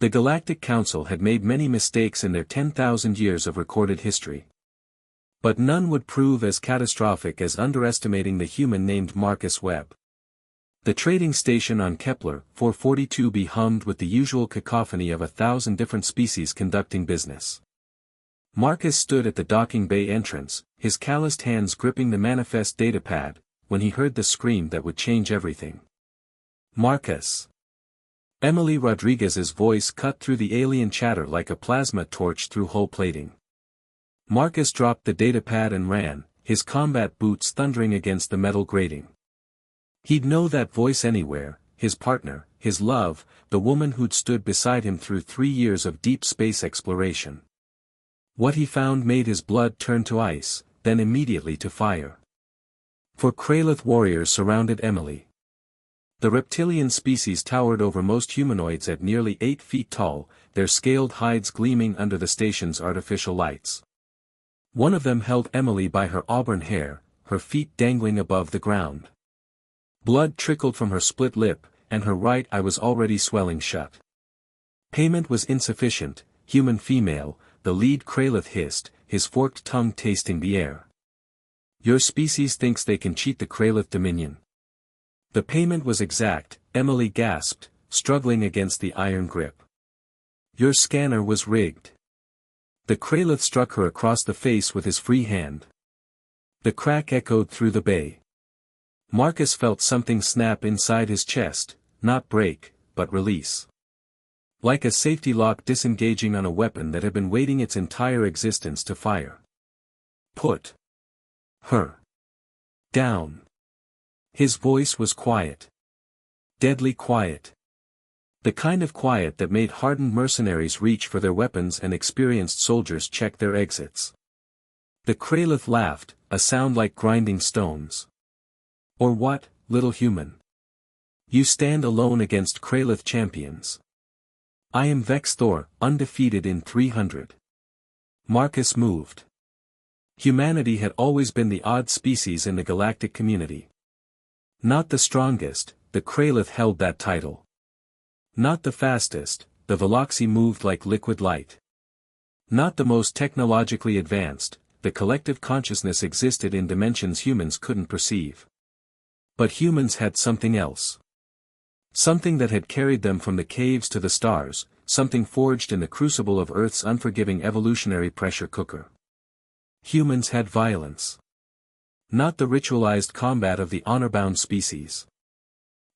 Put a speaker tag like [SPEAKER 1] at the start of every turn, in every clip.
[SPEAKER 1] The Galactic Council had made many mistakes in their 10,000 years of recorded history. But none would prove as catastrophic as underestimating the human named Marcus Webb. The trading station on Kepler 442b hummed with the usual cacophony of 1,000 different species conducting business. Marcus stood at the docking bay entrance, his calloused hands gripping the manifest datapad, when he heard the scream that would change everything. Marcus! Emily Rodriguez's voice cut through the alien chatter like a plasma torch through hull plating. Marcus dropped the datapad and ran, his combat boots thundering against the metal grating. He'd know that voice anywhere, his partner, his love, the woman who'd stood beside him through 3 years of deep space exploration. What he found made his blood turn to ice, then immediately to fire. 4 Kralith warriors surrounded Emily. The reptilian species towered over most humanoids at nearly 8 feet tall, their scaled hides gleaming under the station's artificial lights. One of them held Emily by her auburn hair, her feet dangling above the ground. Blood trickled from her split lip, and her right eye was already swelling shut. Payment was insufficient, human female, the lead Kralith hissed, his forked tongue tasting the air. Your species thinks they can cheat the Kralith Dominion. The payment was exact, Emily gasped, struggling against the iron grip. Your scanner was rigged. The Kralith struck her across the face with his free hand. The crack echoed through the bay. Marcus felt something snap inside his chest, not break, but release. Like a safety lock disengaging on a weapon that had been waiting its entire existence to fire. Put her down. His voice was quiet. Deadly quiet. The kind of quiet that made hardened mercenaries reach for their weapons and experienced soldiers check their exits. The Kralith laughed, a sound like grinding stones. Or what, little human? You stand alone against Kralith champions. I am Vex Thor, undefeated in 300. Marcus moved. Humanity had always been the odd species in the galactic community. Not the strongest, the Kralith held that title. Not the fastest, the Veloxi moved like liquid light. Not the most technologically advanced, the collective consciousness existed in dimensions humans couldn't perceive. But humans had something else. Something that had carried them from the caves to the stars, something forged in the crucible of Earth's unforgiving evolutionary pressure cooker. Humans had violence. Not the ritualized combat of the honor-bound species.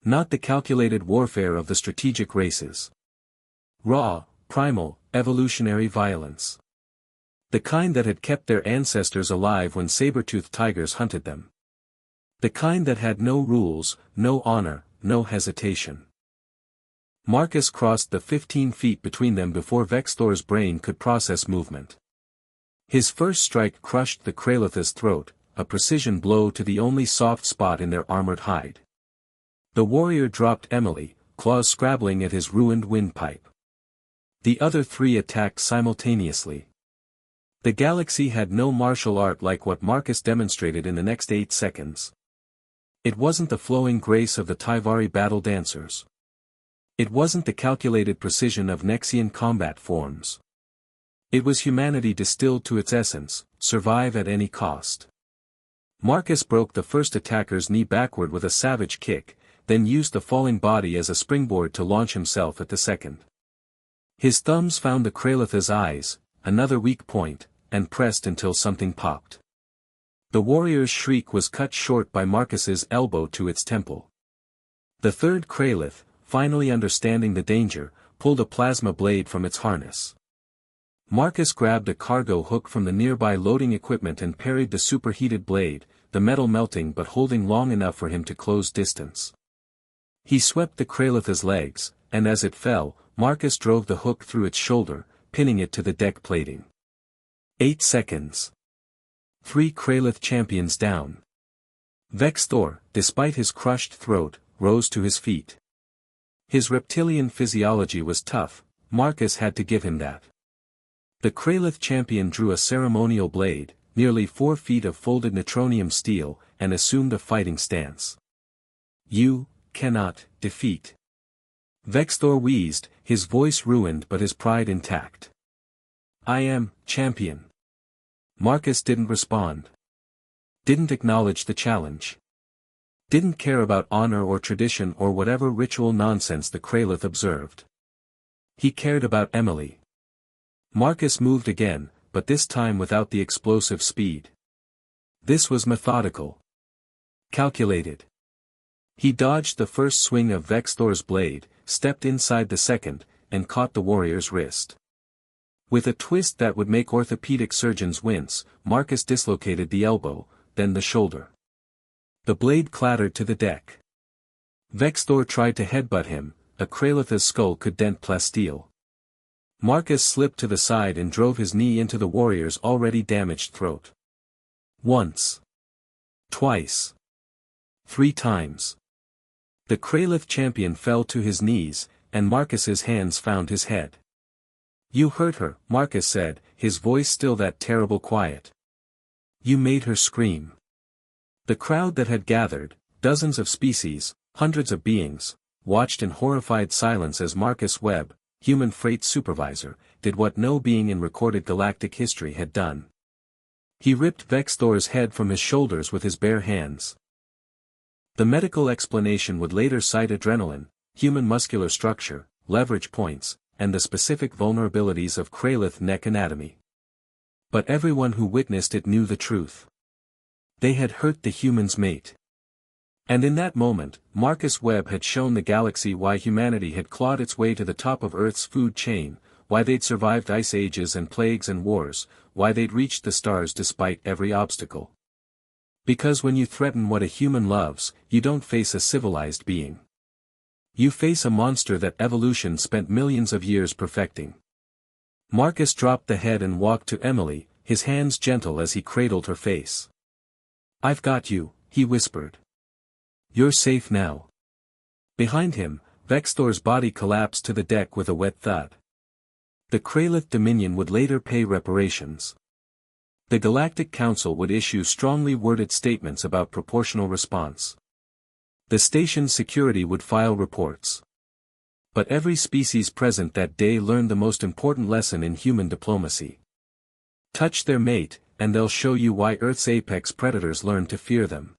[SPEAKER 1] Not the calculated warfare of the strategic races. Raw, primal, evolutionary violence. The kind that had kept their ancestors alive when saber-toothed tigers hunted them. The kind that had no rules, no honor, no hesitation. Marcus crossed the 15 feet between them before Vex Thor's brain could process movement. His first strike crushed the Kralith's throat, a precision blow to the only soft spot in their armored hide. The warrior dropped Emily, claws scrabbling at his ruined windpipe. The other 3 attacked simultaneously. The galaxy had no martial art like what Marcus demonstrated in the next 8 seconds. It wasn't the flowing grace of the Tyvari battle dancers. It wasn't the calculated precision of Nexian combat forms. It was humanity distilled to its essence, survive at any cost. Marcus broke the first attacker's knee backward with a savage kick, then used the falling body as a springboard to launch himself at the second. His thumbs found the Kralith's eyes, another weak point, and pressed until something popped. The warrior's shriek was cut short by Marcus's elbow to its temple. The third Kralith, finally understanding the danger, pulled a plasma blade from its harness. Marcus grabbed a cargo hook from the nearby loading equipment and parried the superheated blade, the metal melting but holding long enough for him to close distance. He swept the Kralith's legs, and as it fell, Marcus drove the hook through its shoulder, pinning it to the deck plating. 8 seconds. 3 Kralith champions down. Vex Thor, despite his crushed throat, rose to his feet. His reptilian physiology was tough, Marcus had to give him that. The Kralith champion drew a ceremonial blade, nearly 4 feet of folded neutronium steel, and assumed a fighting stance. You cannot defeat Vexthor wheezed, his voice ruined but his pride intact. I am, champion. Marcus didn't respond. Didn't acknowledge the challenge. Didn't care about honor or tradition or whatever ritual nonsense the Kralith observed. He cared about Emily. Marcus moved again, but this time without the explosive speed. This was methodical. Calculated. He dodged the first swing of Vexthor's blade, stepped inside the second, and caught the warrior's wrist. With a twist that would make orthopedic surgeons wince, Marcus dislocated the elbow, then the shoulder. The blade clattered to the deck. Vexthor tried to headbutt him, a Kralitha's skull could dent plasteel. Marcus slipped to the side and drove his knee into the warrior's already damaged throat. Once. Twice. 3 times. The Kralith champion fell to his knees, and Marcus's hands found his head. You hurt her, Marcus said, his voice still that terrible quiet. You made her scream. The crowd that had gathered, dozens of species, hundreds of beings, watched in horrified silence as Marcus Webb, human freight supervisor, did what no being in recorded galactic history had done. He ripped Vexthor's head from his shoulders with his bare hands. The medical explanation would later cite adrenaline, human muscular structure, leverage points, and the specific vulnerabilities of Kralith neck anatomy. But everyone who witnessed it knew the truth. They had hurt the human's mate. And in that moment, Marcus Webb had shown the galaxy why humanity had clawed its way to the top of Earth's food chain, why they'd survived ice ages and plagues and wars, why they'd reached the stars despite every obstacle. Because when you threaten what a human loves, you don't face a civilized being. You face a monster that evolution spent millions of years perfecting. Marcus dropped the head and walked to Emily, his hands gentle as he cradled her face. I've got you, he whispered. You're safe now. Behind him, Vexthor's body collapsed to the deck with a wet thud. The Kralith Dominion would later pay reparations. The Galactic Council would issue strongly worded statements about proportional response. The station's security would file reports. But every species present that day learned the most important lesson in human diplomacy. Touch their mate, and they'll show you why Earth's apex predators learned to fear them.